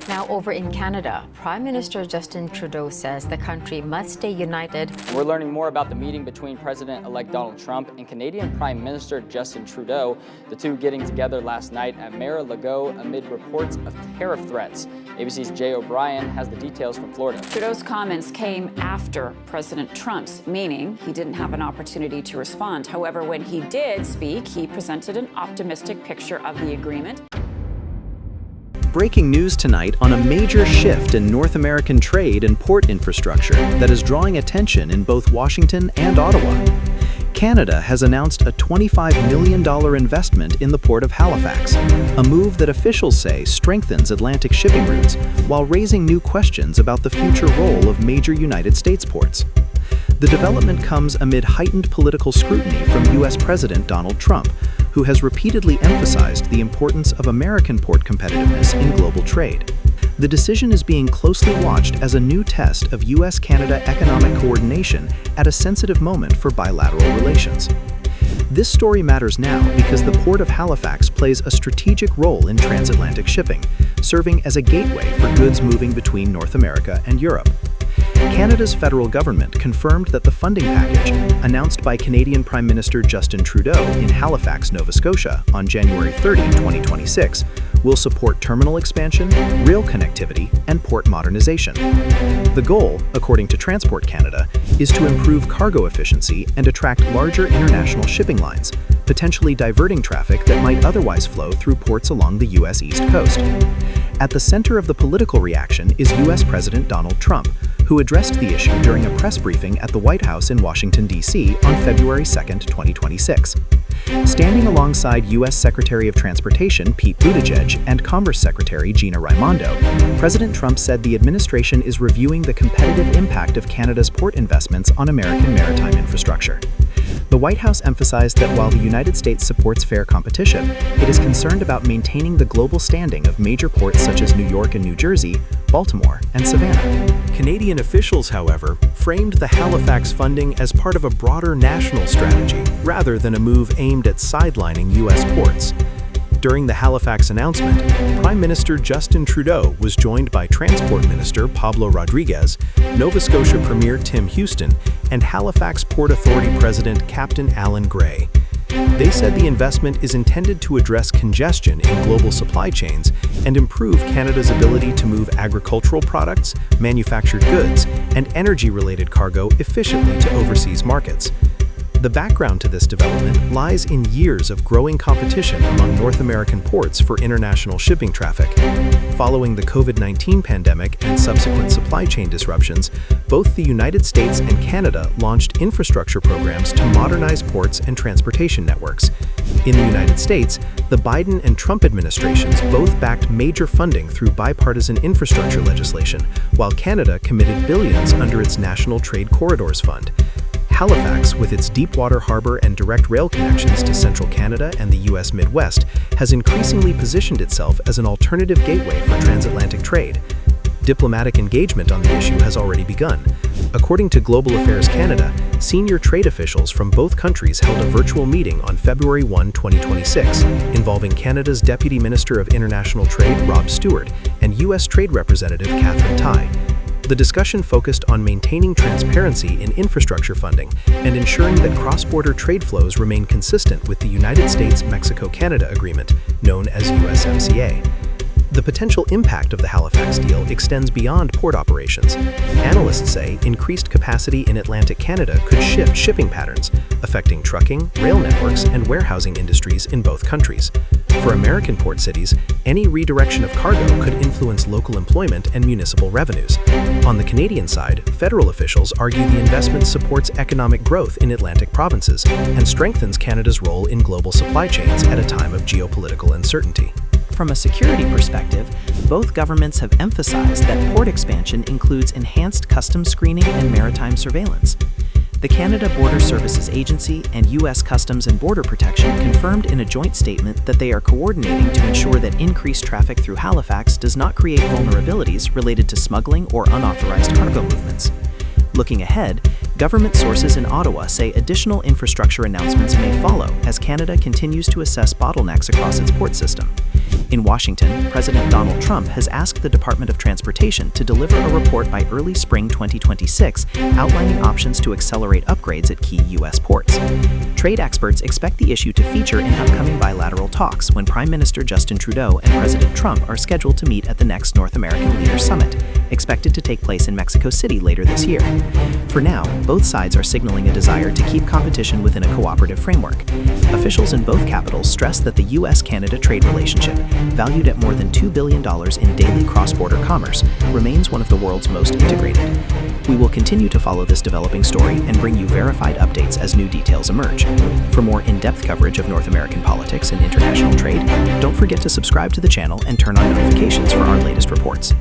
Now over in Canada, Prime Minister Justin Trudeau says the country must stay united. We're learning more about the meeting between President-elect Donald Trump and Canadian Prime Minister Justin Trudeau, the two getting together last night at Mar-a-Lago amid reports of tariff threats. ABC's Jay O'Brien has the details from Florida. Trudeau's comments came after President Trump's, meaning he didn't have an opportunity to respond. However, when he did speak, he presented an optimistic picture of the agreement. Breaking news tonight on a major shift in North American trade and port infrastructure that is drawing attention in both Washington and Ottawa. Canada has announced a $25 million investment in the Port of Halifax, a move that officials say strengthens Atlantic shipping routes while raising new questions about the future role of major United States ports. The development comes amid heightened political scrutiny from U.S. President Donald Trump, who has repeatedly emphasized the importance of American port competitiveness in global trade. The decision is being closely watched as a new test of U.S.-Canada economic coordination at a sensitive moment for bilateral relations. This story matters now because the Port of Halifax plays a strategic role in transatlantic shipping, serving as a gateway for goods moving between North America and Europe. Canada's federal government confirmed that the funding package, announced by Canadian Prime Minister Justin Trudeau in Halifax, Nova Scotia on January 30, 2026, will support terminal expansion, rail connectivity, and port modernization. The goal, according to Transport Canada, is to improve cargo efficiency and attract larger international shipping lines, potentially diverting traffic that might otherwise flow through ports along the U.S. East Coast. At the center of the political reaction is U.S. President Donald Trump, who addressed the issue during a press briefing at the White House in Washington, D.C. on February 2, 2026. Standing alongside U.S. Secretary of Transportation Pete Buttigieg and Commerce Secretary Gina Raimondo, President Trump said the administration is reviewing the competitive impact of Canada's port investments on American maritime infrastructure. The White House emphasized that while the United States supports fair competition, it is concerned about maintaining the global standing of major ports such as New York and New Jersey, Baltimore, and Savannah. Canadian officials, however, framed the Halifax funding as part of a broader national strategy, rather than a move aimed at sidelining U.S. ports. During the Halifax announcement, Prime Minister Justin Trudeau was joined by Transport Minister Pablo Rodriguez, Nova Scotia Premier Tim Houston, and Halifax Port Authority President Captain Alan Gray. They said the investment is intended to address congestion in global supply chains and improve Canada's ability to move agricultural products, manufactured goods, and energy-related cargo efficiently to overseas markets. The background to this development lies in years of growing competition among North American ports for international shipping traffic. Following the COVID-19 pandemic and subsequent supply chain disruptions, both the United States and Canada launched infrastructure programs to modernize ports and transportation networks. In the United States, the Biden and Trump administrations both backed major funding through bipartisan infrastructure legislation, while Canada committed billions under its National Trade Corridors Fund. Halifax, with its deep-water harbor and direct rail connections to central Canada and the U.S. Midwest, has increasingly positioned itself as an alternative gateway for transatlantic trade. Diplomatic engagement on the issue has already begun. According to Global Affairs Canada, senior trade officials from both countries held a virtual meeting on February 1, 2026, involving Canada's Deputy Minister of International Trade, Rob Stewart, and U.S. Trade Representative Catherine Tai. The discussion focused on maintaining transparency in infrastructure funding and ensuring that cross-border trade flows remain consistent with the United States-Mexico-Canada Agreement, known as USMCA. The potential impact of the Halifax deal extends beyond port operations. Analysts say increased capacity in Atlantic Canada could shift shipping patterns, affecting trucking, rail networks, and warehousing industries in both countries. For American port cities, any redirection of cargo could influence local employment and municipal revenues. On the Canadian side, federal officials argue the investment supports economic growth in Atlantic provinces and strengthens Canada's role in global supply chains at a time of geopolitical uncertainty. From a security perspective, both governments have emphasized that port expansion includes enhanced customs screening and maritime surveillance. The Canada Border Services Agency and U.S. Customs and Border Protection confirmed in a joint statement that they are coordinating to ensure that increased traffic through Halifax does not create vulnerabilities related to smuggling or unauthorized cargo movements. Looking ahead, government sources in Ottawa say additional infrastructure announcements may follow as Canada continues to assess bottlenecks across its port system. In Washington, President Donald Trump has asked the Department of Transportation to deliver a report by early spring 2026 outlining options to accelerate upgrades at key U.S. ports. Trade experts expect the issue to feature in upcoming bilateral talks when Prime Minister Justin Trudeau and President Trump are scheduled to meet at the next North American Leaders Summit, expected to take place in Mexico City later this year. For now, both sides are signaling a desire to keep competition within a cooperative framework. Officials in both capitals stress that the U.S.-Canada trade relationship, valued at more than $2 billion in daily cross-border commerce, remains one of the world's most integrated. We will continue to follow this developing story and bring you verified updates as new details emerge. For more in-depth coverage of North American politics and international trade, don't forget to subscribe to the channel and turn on notifications for our latest reports.